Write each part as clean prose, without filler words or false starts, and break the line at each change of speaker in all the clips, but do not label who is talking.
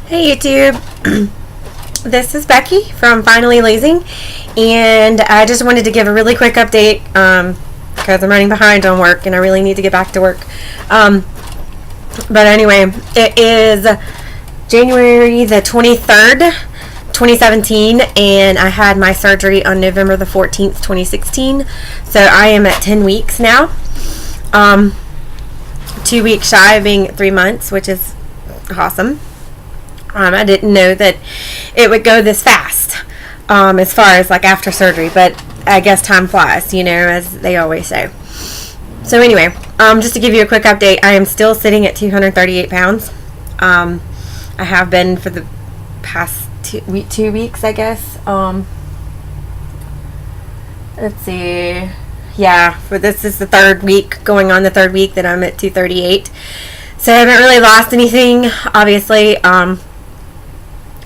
Hey YouTube, this is Becky from Finally Lazing, and I just wanted to give a really quick update because I'm running behind on work and I really need to get back to work. But anyway, it is January the 23rd, 2017, and I had my surgery on November the 14th, 2016. So I am at 10 weeks now, 2 weeks shy of being 3 months, which is awesome. I didn't know that it would go this fast as far as like after surgery, but I guess time flies, as they always say. So anyway, just to give you a quick update, I am still sitting at 238 pounds. I have been for the past 2 weeks, I guess. Let's see. Yeah, this is the third week, going on the third week that I'm at 238. So I haven't really lost anything, obviously.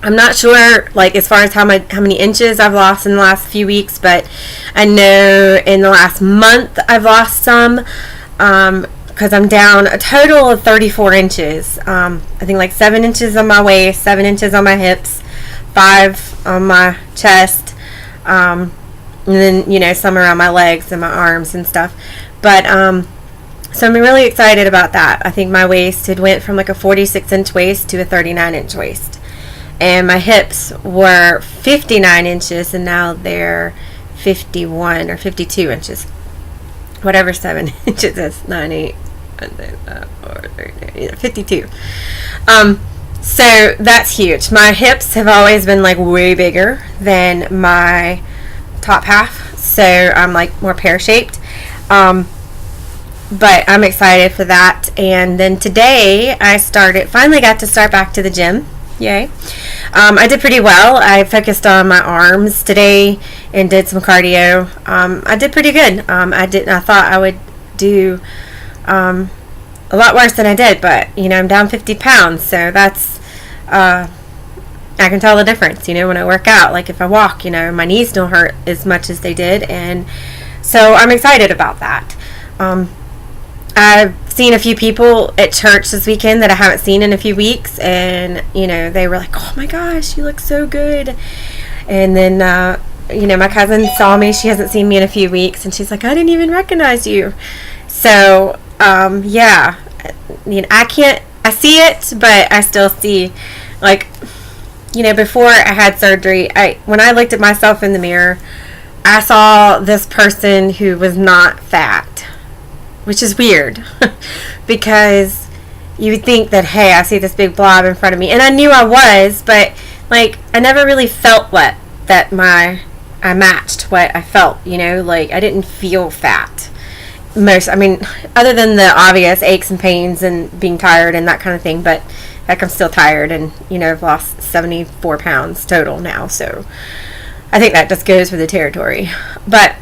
I'm not sure, like, as far as how many inches I've lost in the last few weeks, but I know in the last month I've lost some, because I'm down a total of 34 inches. I think like 7 inches on my waist, 7 inches on my hips, 5 on my chest, and then, some around my legs and my arms and stuff. But, so I'm really excited about that. I think my waist had went from like a 46-inch waist to a 39-inch waist. And my hips were 59 inches, and now they're 51 or 52 inches. Whatever 7 inches is. 9, 8, 52. So that's huge. My hips have always been like way bigger than my top half. So I'm like more pear-shaped. But I'm excited for that. And then today I finally got to start back to the gym. Yay. I did pretty well. I focused on my arms today and did some cardio. I did pretty good. I thought I would do a lot worse than I did, but I'm down 50 pounds, so that's I can tell the difference, when I work out. Like if I walk, my knees don't hurt as much as they did, and so I'm excited about that. I've seen a few people at church this weekend that I haven't seen in a few weeks, and they were like, "Oh my gosh, you look so good." And then my cousin saw me. She hasn't seen me in a few weeks, and she's like, "I didn't even recognize you." So yeah, I see it, but I still see, like, before I had surgery, when I looked at myself in the mirror, I saw this person who was not fat, which is weird because you would think that, hey, I see this big blob in front of me, and I knew I was, but like I never really felt that I matched what I felt, like I didn't feel fat other than the obvious aches and pains and being tired and that kind of thing, but heck, I'm still tired, and I've lost 74 pounds total now, so I think that just goes for the territory. But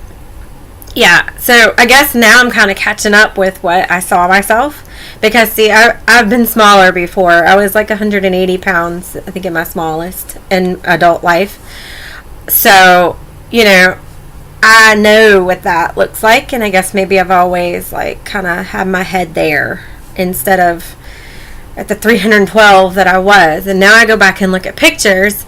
yeah, so I guess now I'm kind of catching up with what I saw myself, because see, I've been smaller before. I was like 180 pounds, I think, in my smallest in adult life. So, I know what that looks like, and I guess maybe I've always like kind of had my head there instead of at the 312 that I was. And now I go back and look at pictures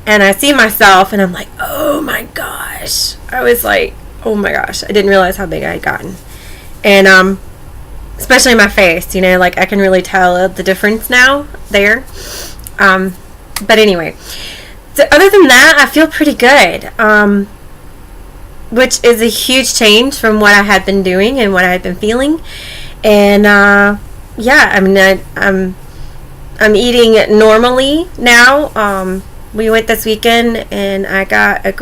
and I see myself and I'm like, oh my gosh. I was like, oh my gosh, I didn't realize how big I had gotten. And especially my face, like I can really tell the difference now there. But anyway, so other than that, I feel pretty good, which is a huge change from what I had been doing and what I had been feeling. And yeah, I'm eating normally now. We went this weekend and I got a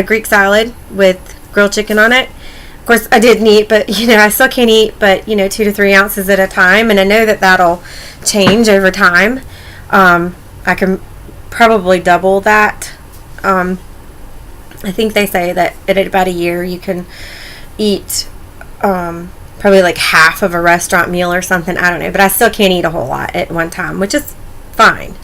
Greek salad with grilled chicken on it. Of course, I didn't eat, but, I still can't eat, but, 2 to 3 ounces at a time. And I know that that'll change over time. I can probably double that. I think they say that at about a year you can eat probably like half of a restaurant meal or something. I don't know, but I still can't eat a whole lot at one time, which is fine.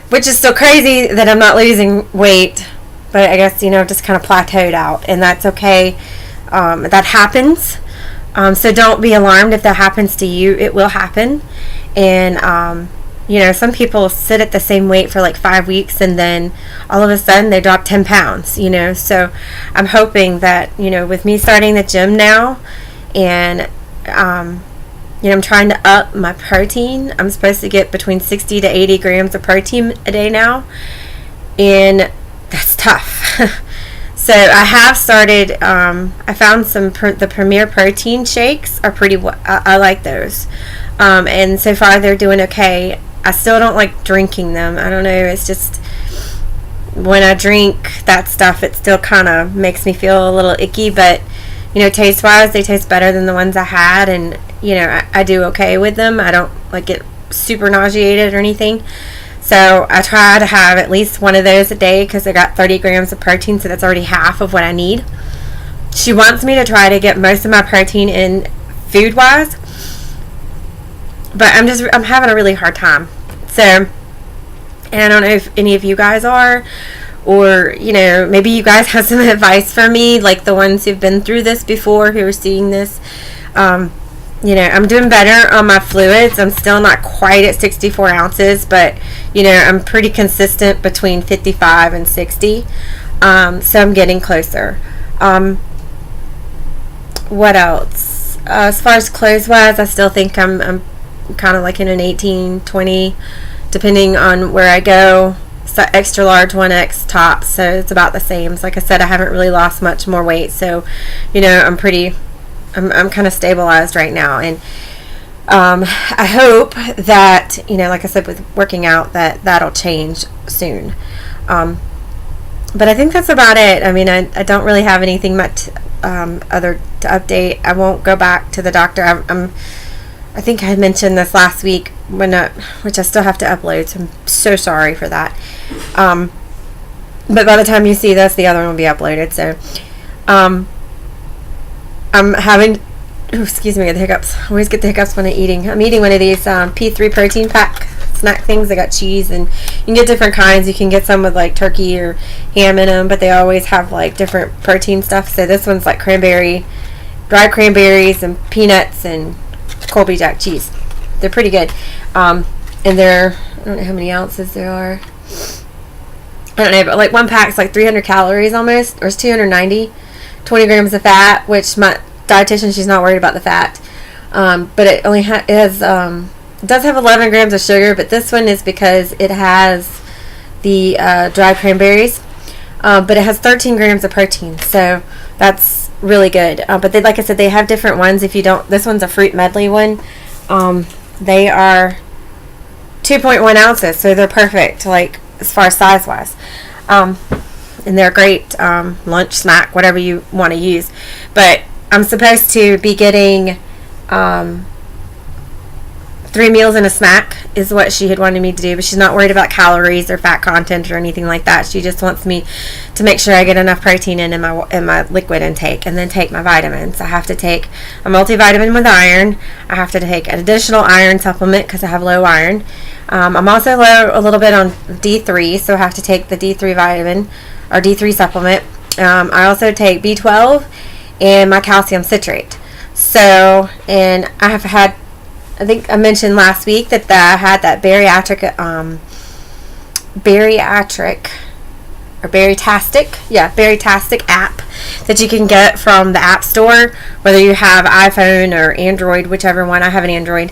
Which is still crazy that I'm not losing weight, but I guess, just kind of plateaued out, and that's okay. That happens. So don't be alarmed if that happens to you. It will happen. And some people sit at the same weight for like 5 weeks and then all of a sudden they drop 10 pounds, so I'm hoping that, with me starting the gym now and, I'm trying to up my protein. I'm supposed to get between 60 to 80 grams of protein a day now, and that's tough. So I have started, I found the Premier Protein shakes are I like those. And so far they're doing okay. I still don't like drinking them. I don't know, it's just when I drink that stuff, it still kind of makes me feel a little icky, but taste wise, they taste better than the ones I had, and I do okay with them. I don't like get super nauseated or anything. So I try to have at least one of those a day because I got 30 grams of protein, so that's already half of what I need. She wants me to try to get most of my protein in food wise, but I'm having a really hard time. So, and I don't know if any of you guys are, or maybe you guys have some advice for me, like the ones who've been through this before, who are seeing this. I'm doing better on my fluids. I'm still not quite at 64 ounces, but I'm pretty consistent between 55 and 60. So I'm getting closer. What else? As far as clothes wise, I still think I'm kind of like in an 18, 20, depending on where I go. So extra large 1X tops, so it's about the same. So like I said, I haven't really lost much more weight, so I'm kind of stabilized right now, and I hope that like I said, with working out, that'll change soon. But I think that's about it. I mean, I don't really have anything much other to update. I won't go back to the doctor. I think I mentioned this last week which I still have to upload, so I'm so sorry for that. But by the time you see this, the other one will be uploaded. So I'm having, excuse me, I get the hiccups. I always get the hiccups when I'm eating. I'm eating one of these P3 protein pack snack things. They got cheese, and you can get different kinds. You can get some with like turkey or ham in them, but they always have like different protein stuff. So this one's like dried cranberries and peanuts and Colby Jack cheese. They're pretty good. And they're, I don't know how many ounces there are. I don't know, but like one pack's like 300 calories almost, or it's 290. 20 grams of fat, which my dietitian, she's not worried about the fat. But it only it does have 11 grams of sugar, but this one is because it has the dried cranberries. But it has 13 grams of protein, so that's really good. But like I said, they have different ones. This one's a fruit medley one. They are 2.1 ounces, so they're perfect, like as far as size wise. And they're great lunch, snack, whatever you want to use. But I'm supposed to be getting 3 meals and a snack is what she had wanted me to do, but she's not worried about calories or fat content or anything like that. She just wants me to make sure I get enough protein in my liquid intake, and then take my vitamins. I have to take a multivitamin with iron. I have to take an additional iron supplement because I have low iron. I'm also low a little bit on D3, so I have to take the D3 vitamin or D3 supplement. I also take B12 and my calcium citrate. So, and I have had, I think I mentioned last week that I had that bariatric app that you can get from the App Store, whether you have iPhone or Android, whichever one. I have an Android.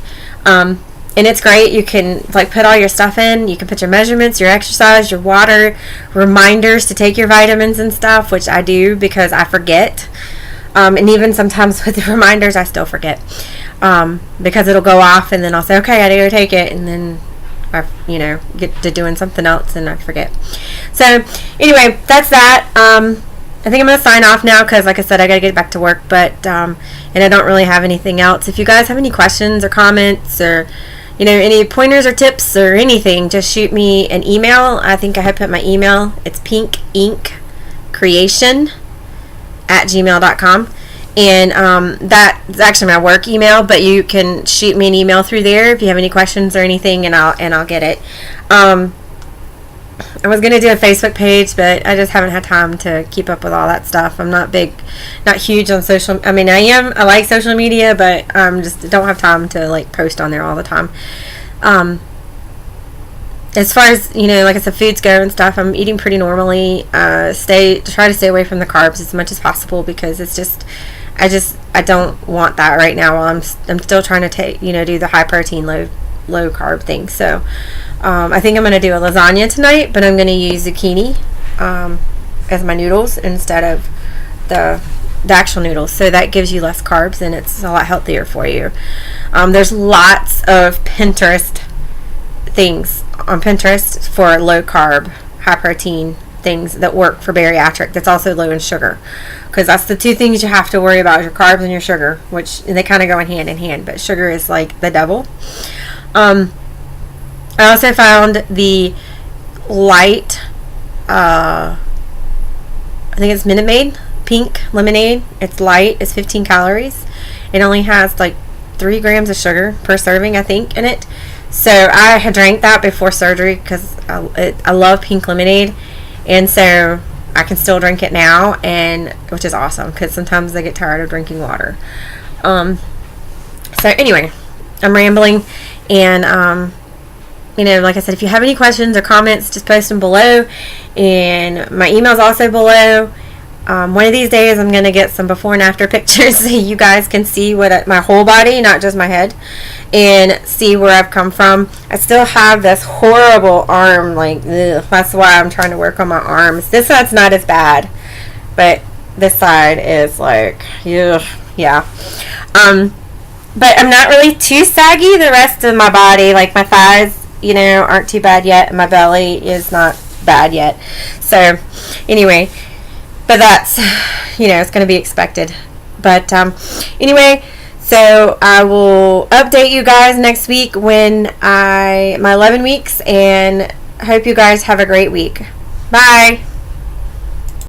And it's great. You can like put all your stuff in. You can put your measurements, your exercise, your water, reminders to take your vitamins and stuff, which I do because I forget. And even sometimes with the reminders, I still forget. Because it'll go off and then I'll say, okay, I gotta go take it. And then I, get to doing something else and I forget. So anyway, that's that. I think I'm going to sign off now because, like I said, I got to get back to work. But, and I don't really have anything else. If you guys have any questions or comments or, any pointers or tips or anything, just shoot me an email. I think I had put my email. It's pinkinkcreation@gmail.com. And that's actually my work email, but you can shoot me an email through there if you have any questions or anything, and I'll get it. I was going to do a Facebook page, but I just haven't had time to keep up with all that stuff. I'm not huge on social. I mean, I like social media, but just don't have time to like post on there all the time. as far as, like I said, foods go and stuff, I'm eating pretty normally. Try to stay away from the carbs as much as possible, because it's just, I don't want that right now while I'm still trying to do the high protein, low carb thing. So I think I'm going to do a lasagna tonight, but I'm going to use zucchini as my noodles instead of the actual noodles, so that gives you less carbs and it's a lot healthier for you. There's lots of Pinterest things on Pinterest for low carb, high protein things that work for bariatric, that's also low in sugar, because that's the two things you have to worry about, your carbs and your sugar, and they kind of go in hand, but sugar is like the devil. I also found the light, I think it's Minute Maid pink lemonade. It's light, it's 15 calories. It only has like 3 grams of sugar per serving, I think, in it. So I had drank that before surgery because I love pink lemonade, and so I can still drink it now, and which is awesome, because sometimes I get tired of drinking water. So anyway, I'm rambling, and like I said, if you have any questions or comments, just post them below, and my email's also below. One of these days I'm going to get some before and after pictures so you guys can see my whole body, not just my head, and see where I've come from. I still have this horrible arm, that's why I'm trying to work on my arms. This side's not as bad, but this side is like, ugh, yeah. But I'm not really too saggy. The rest of my body, like my thighs, aren't too bad yet, and my belly is not bad yet. So anyway, but that's, it's going to be expected. But anyway, so I will update you guys next week when my 11 weeks, and hope you guys have a great week. Bye.